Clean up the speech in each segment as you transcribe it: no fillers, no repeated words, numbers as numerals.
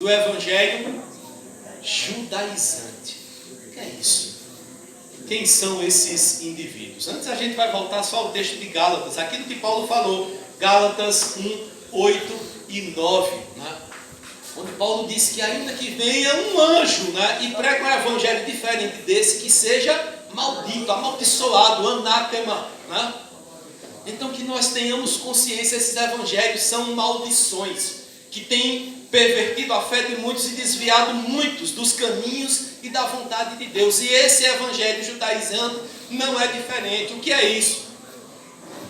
do evangelho judaizante. O que é isso? Quem são esses indivíduos? Antes a gente vai voltar só ao texto de Gálatas, aquilo que Paulo falou, Gálatas 1, 8 e 9, né? Onde Paulo disse que ainda que venha um anjo, né, e pregue um evangelho diferente desse, que seja maldito, amaldiçoado, anátema, né? Então que nós tenhamos consciência, esses evangelhos são maldições, que têm pervertido a fé de muitos e desviado muitos dos caminhos e da vontade de Deus. E esse evangelho judaizante não é diferente. O que é isso?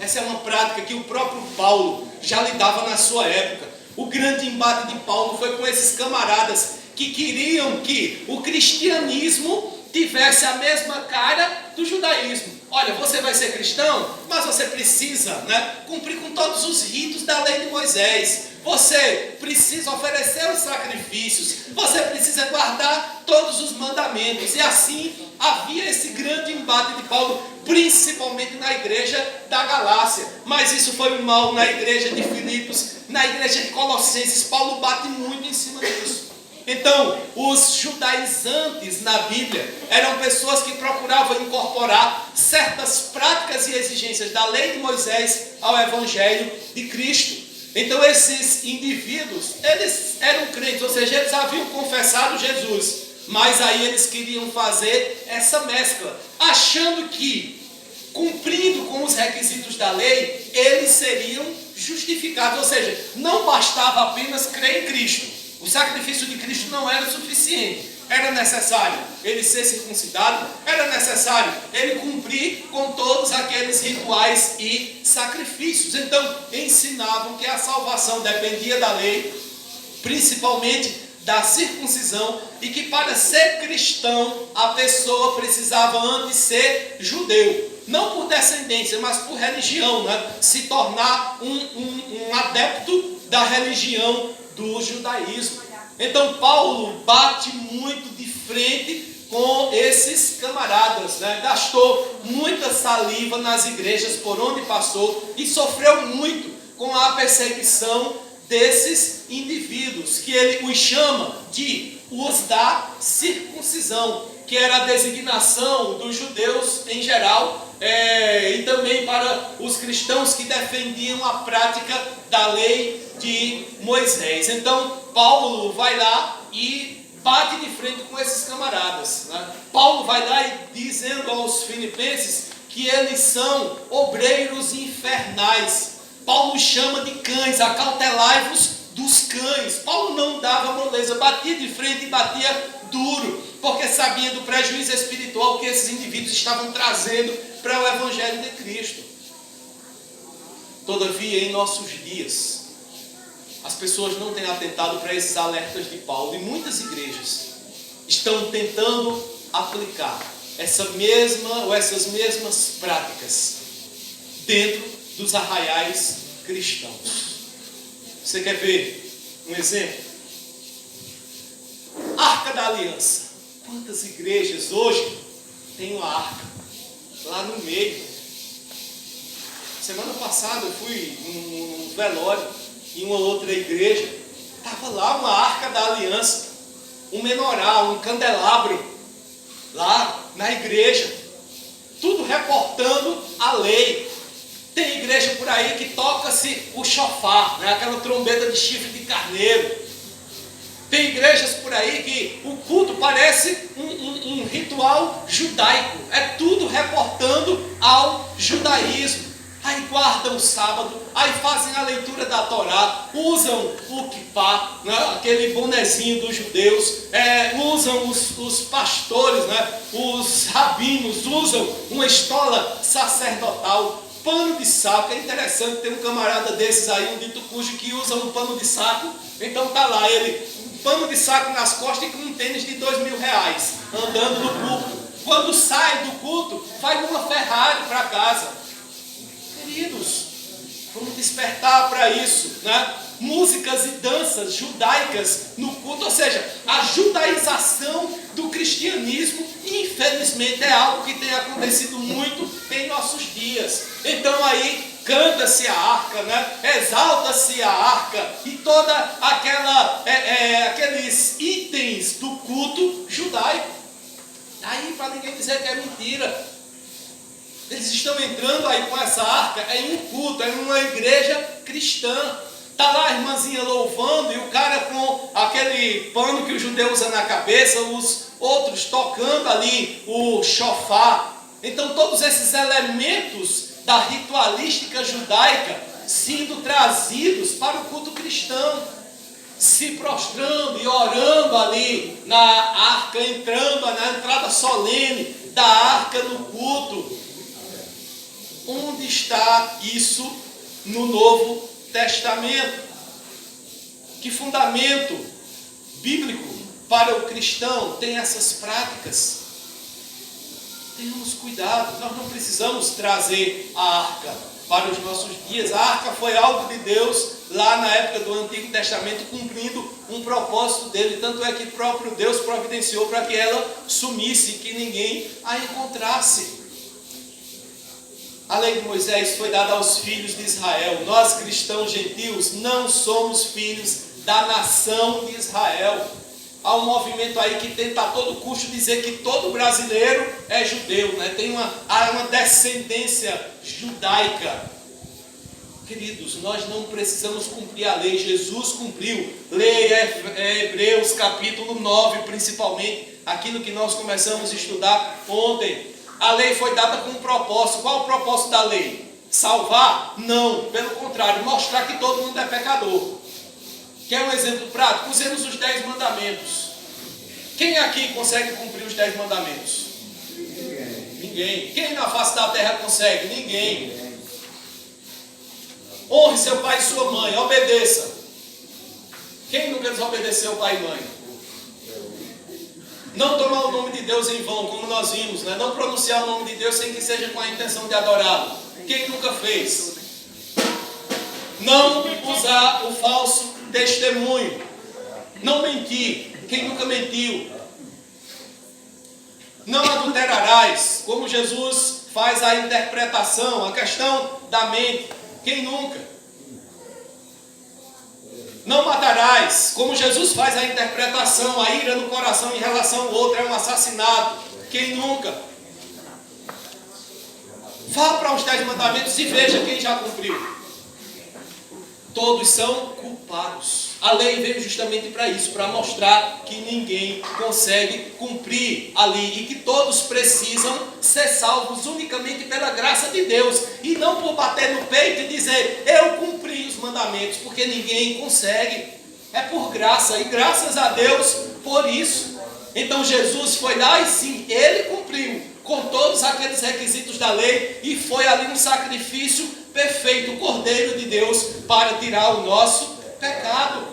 Essa é uma prática que o próprio Paulo já lidava na sua época. O grande embate de Paulo foi com esses camaradas que queriam que o cristianismo tivesse a mesma cara do judaísmo. Olha, você vai ser cristão, mas você precisa, né, cumprir com todos os ritos da lei de Moisés. Você precisa oferecer os sacrifícios. Você precisa guardar todos os mandamentos. E assim havia esse grande embate de Paulo, principalmente na igreja da Galácia. Mas isso foi um mal na igreja de Filipos, na igreja de Colossenses. Paulo bate muito em cima disso. Então, os judaizantes na Bíblia eram pessoas que procuravam incorporar certas práticas e exigências da lei de Moisés ao evangelho de Cristo. Então esses indivíduos, eles eram crentes, ou seja, eles haviam confessado Jesus, mas aí eles queriam fazer essa mescla, achando que, cumprindo com os requisitos da lei, eles seriam justificados, ou seja, não bastava apenas crer em Cristo. O sacrifício de Cristo não era suficiente. Era necessário ele ser circuncidado, era necessário ele cumprir com todos aqueles rituais e sacrifícios. Então, ensinavam que a salvação dependia da lei, principalmente da circuncisão, e que para ser cristão, a pessoa precisava antes ser judeu. Não por descendência, mas por religião, né? Se tornar um adepto da religião do judaísmo. Então Paulo bate muito de frente com esses camaradas, né? Gastou muita saliva nas igrejas por onde passou e sofreu muito com a perseguição desses indivíduos, que ele os chama de os da circuncisão, que era a designação dos judeus em geral, e também para os cristãos que defendiam a prática da lei de Moisés. Então Paulo vai lá e bate de frente com esses camaradas, né? Paulo vai lá e dizendo aos filipenses que eles são obreiros infernais. Paulo chama de cães, acautelai-vos dos cães. Paulo não dava moleza, batia de frente e batia duro, porque sabia do prejuízo espiritual que esses indivíduos estavam trazendo para o evangelho de Cristo. Todavia, em nossos dias, as pessoas não têm atentado para esses alertas de Paulo, e muitas igrejas estão tentando aplicar essas mesmas práticas dentro dos arraiais cristãos. Você quer ver um exemplo? Arca da Aliança. Quantas igrejas hoje têm uma arca lá no meio? Semana passada eu fui num velório em uma outra igreja. Estava lá uma arca da aliança, um menorá, um candelabro lá na igreja, tudo reportando a lei. Tem igreja por aí que toca-se o chofar, né? Aquela trombeta de chifre de carneiro. Tem igrejas por aí que o culto parece um ritual judaico. É tudo reportando ao judaísmo. Aí guardam o sábado, aí fazem a leitura da Torá, usam o kippá, né? Aquele bonezinho dos judeus, usam os pastores, né? Os rabinos, usam uma estola sacerdotal, pano de saco. É interessante ter um camarada desses aí, um dito cujo, que usa um pano de saco. Então tá lá ele, um pano de saco nas costas e com um tênis de R$2.000, andando no culto. Quando sai do culto, vai numa Ferrari para casa. Queridos, vamos despertar para isso, né? Músicas e danças judaicas no culto, ou seja, a judaização do cristianismo, infelizmente, é algo que tem acontecido muito em nossos dias. Então aí canta-se a arca, né? Exalta-se a arca, e toda aqueles estão entrando aí com essa arca é em um culto, é em uma igreja cristã. Está lá a irmãzinha louvando e o cara com aquele pano que o judeu usa na cabeça, os outros tocando ali o shofar. Então todos esses elementos da ritualística judaica sendo trazidos para o culto cristão, se prostrando e orando ali na arca, entrando na entrada solene da arca no culto. Onde está isso no Novo Testamento? Que fundamento bíblico para o cristão tem essas práticas? Tenhamos cuidado, nós não precisamos trazer a arca para os nossos dias. A arca foi algo de Deus lá na época do Antigo Testamento, cumprindo um propósito dele. Tanto é que o próprio Deus providenciou para que ela sumisse, que ninguém a encontrasse. A lei de Moisés foi dada aos filhos de Israel. Nós, cristãos gentios, não somos filhos da nação de Israel. Há um movimento aí que tenta a todo custo dizer que todo brasileiro é judeu, né? Há uma descendência judaica. Queridos, nós não precisamos cumprir a lei, Jesus cumpriu. Leia Hebreus capítulo 9, principalmente, aquilo que nós começamos a estudar ontem. A lei foi dada com um propósito. Qual o propósito da lei? Salvar? Não, pelo contrário, mostrar que todo mundo é pecador. Quer um exemplo prático? Usemos os 10 mandamentos. Quem aqui consegue cumprir os 10 mandamentos? Ninguém. Quem na face da terra consegue? Ninguém. Honre seu pai e sua mãe, obedeça. Quem nunca desobedeceu pai e mãe? Não tomar o nome de Deus em vão, como nós vimos, né? Não pronunciar o nome de Deus sem que seja com a intenção de adorá-lo. Quem nunca fez? Não usar o falso testemunho. Não mentir. Quem nunca mentiu? Não adulterarás, como Jesus faz a interpretação, a questão da mente. Quem nunca? Não matarás, como Jesus faz a interpretação, a ira no coração em relação ao outro é um assassinato. Quem nunca? Vá para os 10 mandamentos e veja quem já cumpriu. Todos são culpados. A lei veio justamente para isso, para mostrar que ninguém consegue cumprir a lei e que todos precisam ser salvos unicamente pela graça de Deus e não por bater no peito e dizer eu cumpri os mandamentos, porque ninguém consegue. É por graça e graças a Deus por isso. Então Jesus foi lá e sim, ele cumpriu com todos aqueles requisitos da lei e foi ali um sacrifício perfeito, o Cordeiro de Deus para tirar o nosso pecado.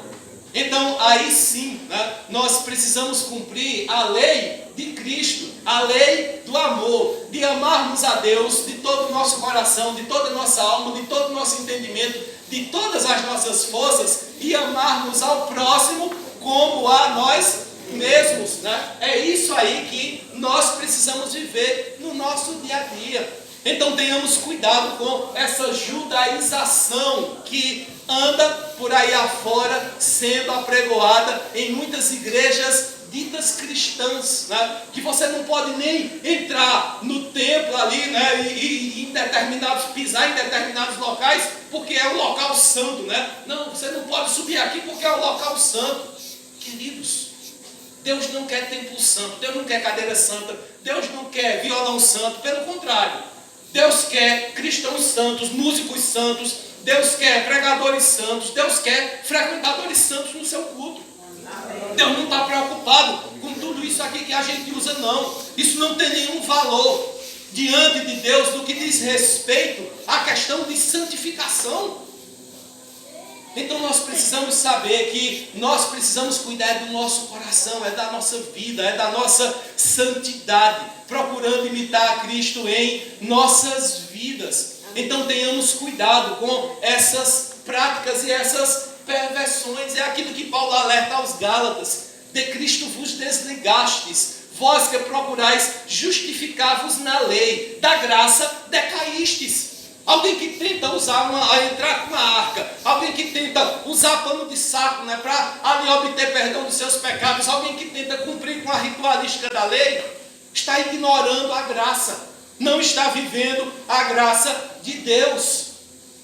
Então aí sim, né, nós precisamos cumprir a lei de Cristo, a lei do amor, de amarmos a Deus de todo o nosso coração, de toda a nossa alma, de todo o nosso entendimento, de todas as nossas forças e amarmos ao próximo como a nós mesmos, né? É isso aí que nós precisamos viver no nosso dia a dia. Então tenhamos cuidado com essa judaização que anda por aí afora sendo apregoada em muitas igrejas ditas cristãs, né? Que você não pode nem entrar no templo ali, né? E pisar em determinados locais porque é um local santo, né? Não, você não pode subir aqui porque é um local santo. Queridos, Deus não quer templo santo, Deus não quer cadeira santa, Deus não quer violão santo, pelo contrário. Deus quer cristãos santos, músicos santos, Deus quer pregadores santos, Deus quer frequentadores santos no seu culto. Deus não está preocupado com tudo isso aqui que a gente usa, não. Isso não tem nenhum valor diante de Deus no que diz respeito à questão de santificação. Então nós precisamos saber que nós precisamos cuidar do nosso coração, é da nossa vida, é da nossa santidade, procurando imitar a Cristo em nossas vidas. Então tenhamos cuidado com essas práticas e essas perversões. É aquilo que Paulo alerta aos Gálatas: de Cristo vos desligastes, vós que procurais justificar-vos na lei, da graça decaístes. Alguém que tenta entrar com uma arca, alguém que tenta usar pano de saco, né, para ali obter perdão dos seus pecados, alguém que tenta cumprir com a ritualística da lei, está ignorando a graça. não está vivendo a graça de Deus.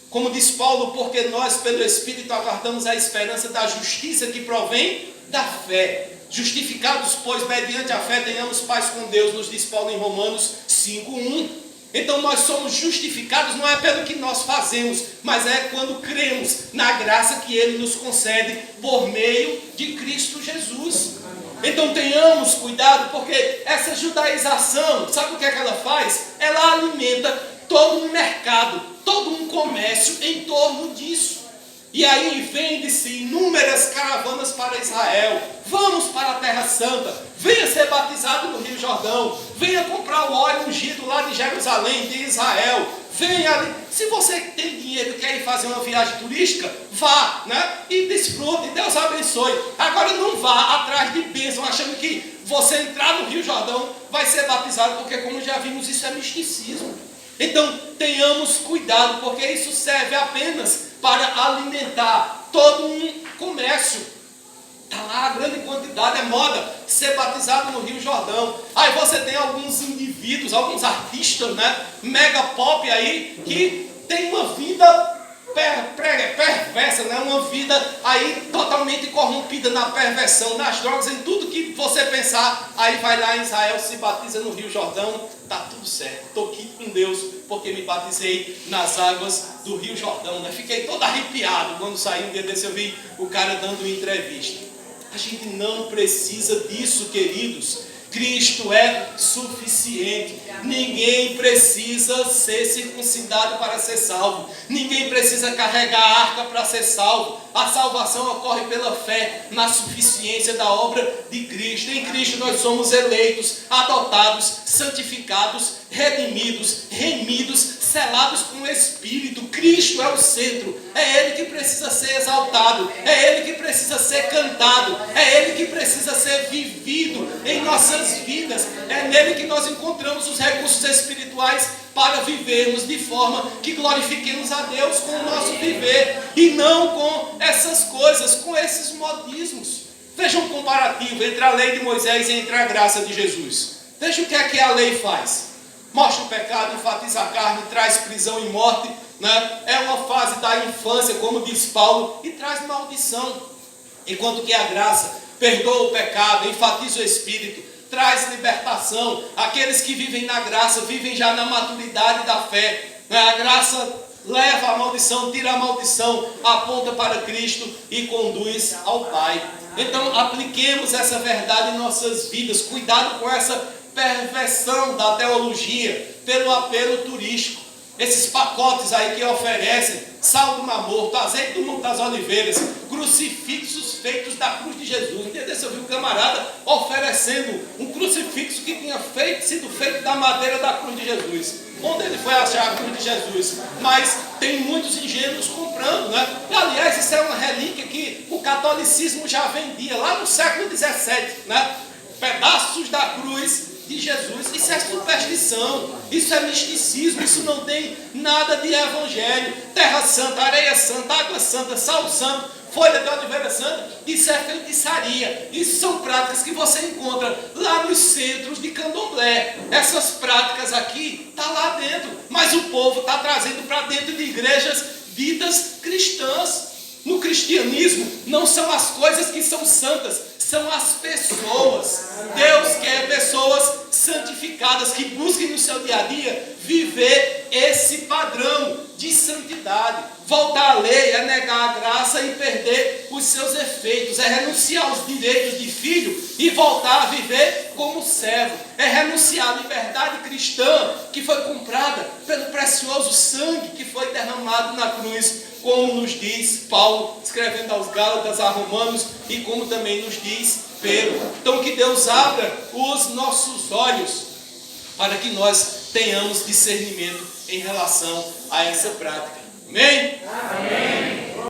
Como diz Paulo, porque nós pelo Espírito aguardamos a esperança da justiça que provém da fé. Justificados, pois, mediante a fé, tenhamos paz com Deus, nos diz Paulo em Romanos 5:1. Então nós somos justificados não é pelo que nós fazemos, mas é quando cremos na graça que Ele nos concede por meio de Cristo Jesus. Então tenhamos cuidado, porque essa judaização, sabe o que é que ela faz? Ela alimenta todo um mercado, todo um comércio em torno disso. E aí vende-se inúmeras caravanas para Israel. Vamos para a Terra Santa. Venha ser batizado no Rio Jordão. Venha comprar o óleo ungido lá de Jerusalém, de Israel. Venha ali. Se você tem dinheiro e quer ir fazer uma viagem turística, vá, né? E desfrute, Deus abençoe. Agora não vá atrás de bênção, achando que você entrar no Rio Jordão vai ser batizado, porque como já vimos, isso é misticismo. Então tenhamos cuidado, porque isso serve apenas para alimentar todo um comércio. Está lá a grande quantidade, é moda ser batizado no Rio Jordão. Aí você tem alguns indivíduos, alguns artistas, né, mega pop aí, que tem uma vida perversa, né, uma vida aí totalmente corrompida na perversão, nas drogas, em tudo que você pensar. Aí vai lá em Israel, se batiza no Rio Jordão, está tudo certo. Estou aqui com Deus porque me batizei nas águas do Rio Jordão, né? Fiquei todo arrepiado quando saí um dia desse, eu vi o cara dando uma entrevista. A gente não precisa disso, queridos. Cristo é suficiente. Ninguém precisa ser circuncidado para ser salvo. Ninguém precisa carregar a arca para ser salvo. A salvação ocorre pela fé na suficiência da obra de Cristo. Em Cristo nós somos eleitos, adotados, santificados, redimidos, remidos, selados com o Espírito. Cristo é o centro. É Ele que precisa ser exaltado. É Ele que precisa ser cantado. É Ele que precisa ser vivido em nossas vidas. É nele que nós encontramos os recursos espirituais para vivermos de forma que glorifiquemos a Deus com o nosso viver, e não com essas coisas, com esses modismos. Veja um comparativo entre a lei de Moisés e entre a graça de Jesus. Veja o que é que a lei faz. Mostra o pecado, enfatiza a carne, traz prisão e morte, né? É uma fase da infância, como diz Paulo, e traz maldição. Enquanto que a graça perdoa o pecado, enfatiza o Espírito, traz libertação. Aqueles que vivem na graça, vivem já na maturidade da fé. A graça leva a maldição, tira a maldição, aponta para Cristo e conduz ao Pai. Então apliquemos essa verdade em nossas vidas. Cuidado com essa perversão da teologia pelo apelo turístico. Esses pacotes aí que oferecem sal do Mar Morto, azeite do Monte das Oliveiras, crucifixos feitos da cruz de Jesus. Um dia desse eu vi um camarada oferecendo um crucifixo que tinha sido feito da madeira da cruz de Jesus. Onde ele foi achar a cruz de Jesus? Mas tem muitos ingênuos comprando, né? E, aliás, isso é uma relíquia que o catolicismo já vendia lá no século XVII, né? Pedaços da cruz de Jesus. Isso é superstição, isso é misticismo, isso não tem nada de evangelho. Terra santa, areia santa, água santa, sal santo, folha de oliveira santa, isso é feitiçaria. Isso são práticas que você encontra lá nos centros de candomblé. Essas práticas aqui estão lá dentro, mas o povo está trazendo para dentro de igrejas ditas cristãs. No cristianismo não são as coisas que são santas, são as pessoas. Deus quer pessoas santificadas que busquem no seu dia a dia viver esse padrão de santidade. Voltar à lei é negar a graça e perder os seus efeitos, é renunciar aos direitos de filho e voltar a viver como servo, é renunciar à liberdade cristã que foi comprada pelo precioso sangue que foi derramado na cruz, como nos diz Paulo, escrevendo aos Gálatas, a Romanos, e como também nos diz Pedro. Então que Deus abra os nossos olhos para que nós tenhamos discernimento em relação a essa prática. Amém? Amém.